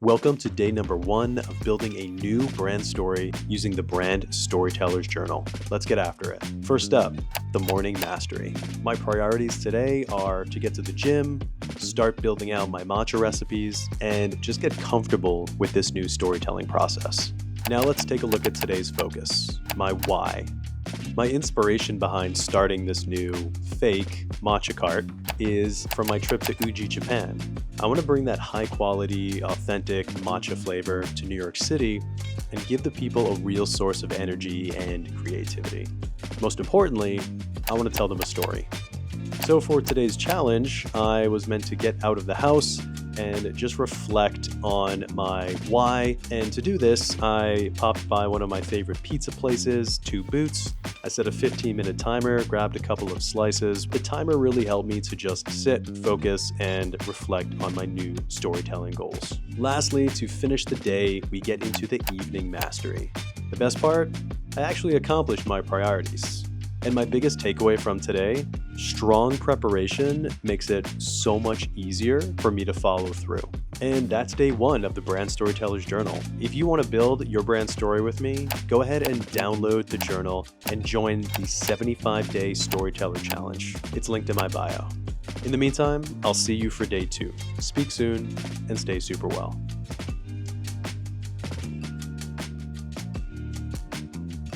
Welcome to day number 1 of building a new brand story using the Brand Storyteller's Journal. Let's get after it. First up, the morning mastery. My priorities today are to get to the gym, start building out my matcha recipes, and just get comfortable with this new storytelling process. Now let's take a look at today's focus, my why. My inspiration behind starting this new fake matcha cart is from my trip to Uji, Japan. I want to bring that high quality, authentic matcha flavor to New York City and give the people a real source of energy and creativity. Most importantly, I want to tell them a story. So for today's challenge, I was meant to get out of the house and just reflect on my why. And to do this, I popped by one of my favorite pizza places, Two Boots. I set a 15-minute timer, grabbed a couple of slices. The timer really helped me to just sit, focus, and reflect on my new storytelling goals. Lastly, to finish the day, we get into the evening mastery. The best part? I actually accomplished my priorities. And my biggest takeaway from today, strong preparation makes it so much easier for me to follow through. And that's day 1 of the Brand Storyteller's Journal. If you want to build your brand story with me, go ahead and download the journal and join the 75-day Storyteller Challenge. It's linked in my bio. In the meantime, I'll see you for day 2. Speak soon and stay super well.